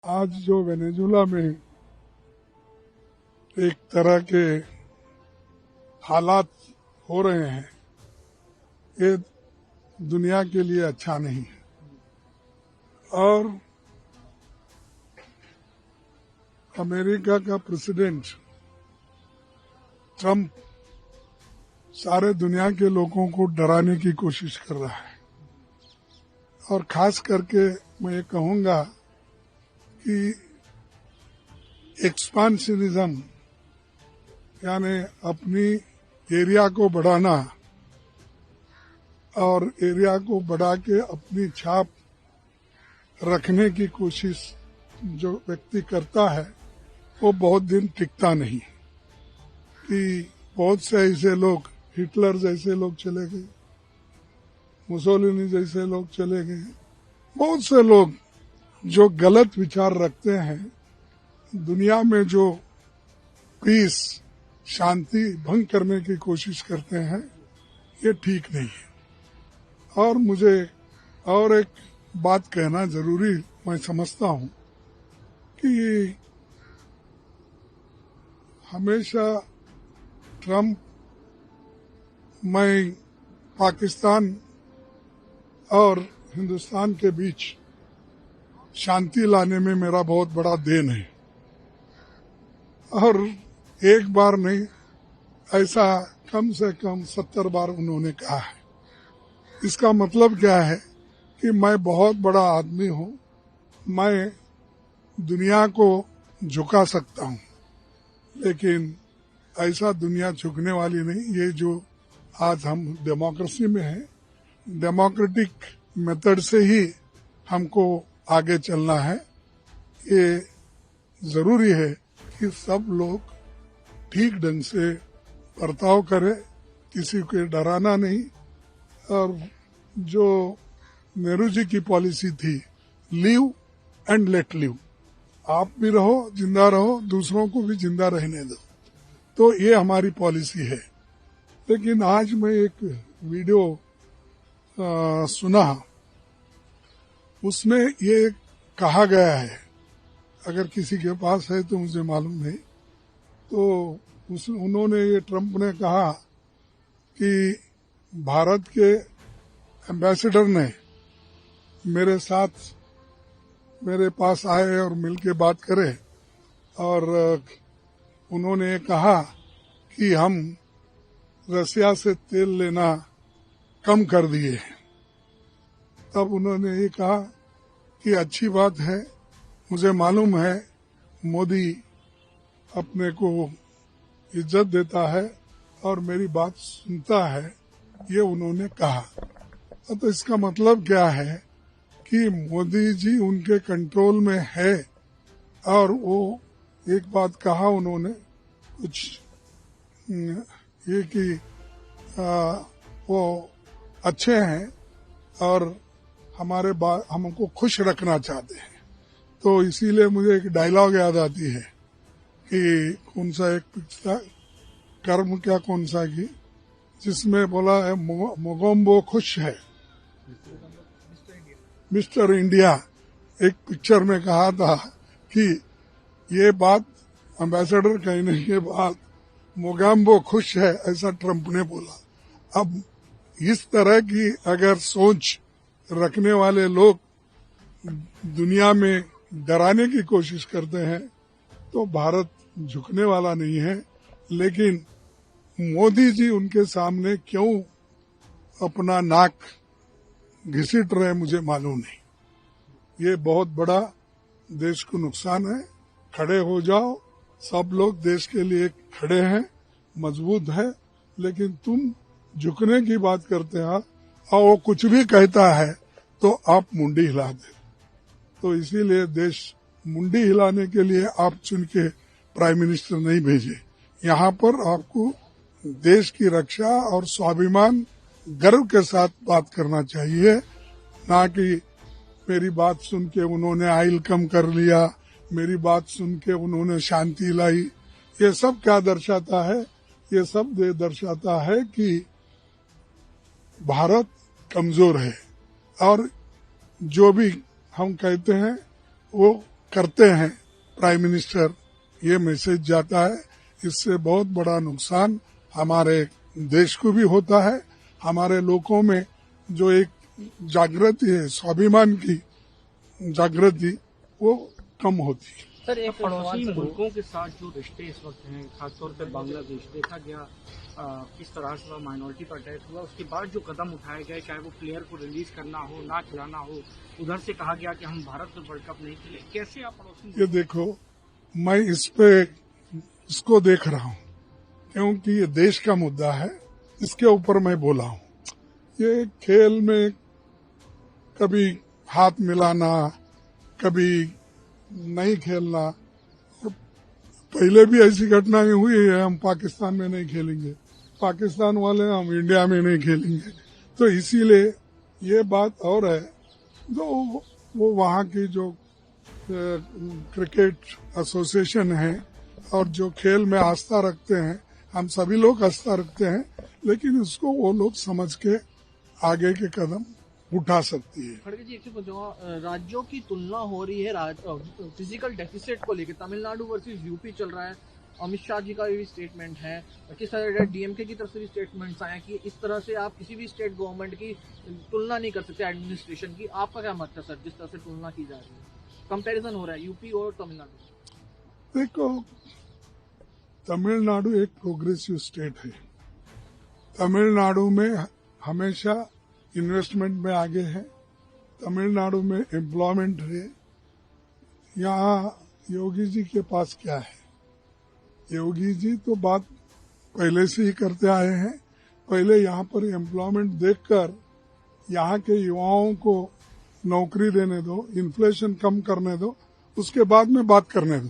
आज जो वेनेजुला में एक तरह के हालात हो रहे हैं, ये दुनिया के लिए अच्छा नहीं है। और अमेरिका का प्रेसिडेंट ट्रम्प सारे दुनिया के लोगों को डराने की कोशिश कर रहा है। और खास करके मैं ये कहूंगा कि एक्सपांशनिज्म यानी अपनी एरिया को बढ़ाना और एरिया को बढ़ा के अपनी छाप रखने की कोशिश जो व्यक्ति करता है वो बहुत दिन टिकता नहीं। कि बहुत से ऐसे लोग, हिटलर जैसे लोग चले गए, मुसोलिनी जैसे लोग चले गए, बहुत से लोग जो गलत विचार रखते हैं, दुनिया में जो पीस शांति भंग करने की कोशिश करते हैं, ये ठीक नहीं है। और मुझे और एक बात कहना जरूरी मैं समझता हूं कि हमेशा ट्रम्प मैं पाकिस्तान और हिंदुस्तान के बीच शांति लाने में मेरा बहुत बड़ा देन है। और एक बार नहीं, ऐसा कम से कम 70 बार उन्होंने कहा है। इसका मतलब क्या है कि मैं बहुत बड़ा आदमी हूं, मैं दुनिया को झुका सकता हूं, लेकिन ऐसा दुनिया झुकने वाली नहीं। ये जो आज हम डेमोक्रेसी में है, डेमोक्रेटिक मेथड से ही हमको आगे चलना है। ये जरूरी है कि सब लोग ठीक ढंग से बर्ताव करें, किसी को डराना नहीं। और जो नेहरू जी की पॉलिसी थी, लिव एंड लेट लिव, आप भी रहो, जिंदा रहो, दूसरों को भी जिंदा रहने दो, तो ये हमारी पॉलिसी है। लेकिन आज मैं एक वीडियो सुना, उसमें ये कहा गया है, अगर किसी के पास है तो मुझे मालूम नहीं, तो उन्होंने, ये ट्रम्प ने कहा कि भारत के एम्बेसडर ने मेरे साथ मेरे पास आए और मिलके बात करे, और उन्होंने कहा कि हम रसिया से तेल लेना कम कर दिए। तब उन्होंने ये कहा कि अच्छी बात है, मुझे मालूम है मोदी अपने को इज्जत देता है और मेरी बात सुनता है, ये उन्होंने कहा। तो इसका मतलब क्या है कि मोदी जी उनके कंट्रोल में है। और वो एक बात कहा उन्होंने, कुछ ये कि वो अच्छे हैं और हमको खुश रखना चाहते हैं। तो इसीलिए मुझे एक डायलॉग याद आती है कि कौन सा एक पिक्चर, कर्म क्या कौन सा की, जिसमें बोला है मोगोम्बो खुश है, मिस्टर इंडिया। एक पिक्चर में कहा था कि ये बात एम्बेसडर कहने के बाद मोगोम्बो खुश है, ऐसा ट्रम्प ने बोला। अब इस तरह की अगर सोच रखने वाले लोग दुनिया में डराने की कोशिश करते हैं तो भारत झुकने वाला नहीं है। लेकिन मोदी जी उनके सामने क्यों अपना नाक घसीट रहे, मुझे मालूम नहीं। ये बहुत बड़ा देश को नुकसान है। खड़े हो जाओ, सब लोग देश के लिए खड़े हैं, मजबूत है। लेकिन तुम झुकने की बात करते हैं और वो कुछ भी कहता है तो आप मुंडी हिला दे। तो इसीलिए देश मुंडी हिलाने के लिए आप चुन के प्राइम मिनिस्टर नहीं भेजे। यहाँ पर आपको देश की रक्षा और स्वाभिमान, गर्व के साथ बात करना चाहिए, ना कि मेरी बात सुन के उन्होंने आयल कम कर लिया, मेरी बात सुन के उन्होंने शांति लाई। ये सब क्या दर्शाता है? ये सब दर्शाता है कि भारत कमजोर है और जो भी हम कहते हैं वो करते हैं प्राइम मिनिस्टर, ये मैसेज जाता है, इससे बहुत बड़ा नुकसान हमारे देश को भी होता है। हमारे लोगों में जो एक जागृति है, स्वाभिमान की जागृति, वो कम होती है। सर, एक पड़ोसी मुल्कों के साथ जो रिश्ते इस वक्त हैं, खासतौर पर बांग्लादेश, देखा गया किस तरह से माइनॉरिटी पर अटैक हुआ, उसके बाद जो कदम उठाए गए, चाहे वो प्लेयर को रिलीज करना हो, ना खिलाना हो, उधर से कहा गया कि हम भारत में वर्ल्ड कप नहीं खेले, कैसे आप पड़ोसी? ये देखो, मैं इसको देख रहा हूँ क्योंकि ये देश का मुद्दा है, इसके ऊपर मैं बोला हूँ। ये खेल में कभी हाथ मिलाना, कभी नहीं खेलना, पहले भी ऐसी घटनाएं हुई है। हम पाकिस्तान में नहीं खेलेंगे, पाकिस्तान वाले हम इंडिया में नहीं खेलेंगे, तो इसीलिए ये बात और है। जो वो वहाँ की जो क्रिकेट एसोसिएशन है और जो खेल में आस्था रखते हैं, हम सभी लोग आस्था रखते हैं, लेकिन इसको वो लोग समझ के आगे के कदम उठा सकती है। खड़गे जी, राज्यों की तुलना हो रही है फिजिकल डेफिसिट को लेकर। तमिलनाडु वर्सेस यूपी चल रहा है, अमित शाह जी का भी स्टेटमेंट है, किस तरह डीएमके की तरफ से भी स्टेटमेंट्स आए कि इस तरह से आप किसी भी स्टेट गवर्नमेंट की तुलना नहीं कर सकते एडमिनिस्ट्रेशन की। आपका क्या मत है सर, जिस तरह से तुलना की जा रही है, कंपैरिजन हो रहा है यूपी और तमिलनाडु? देखो, तमिलनाडु एक प्रोग्रेसिव स्टेट है। तमिलनाडु में हमेशा इन्वेस्टमेंट में आगे है, तमिलनाडु में एम्प्लॉयमेंट है। यहाँ योगी जी के पास क्या है? योगी जी तो बात पहले से ही करते आए हैं। पहले यहाँ पर एम्प्लॉयमेंट देखकर यहाँ के युवाओं को नौकरी देने दो, इन्फ्लेशन कम करने दो, उसके बाद में बात करने दो।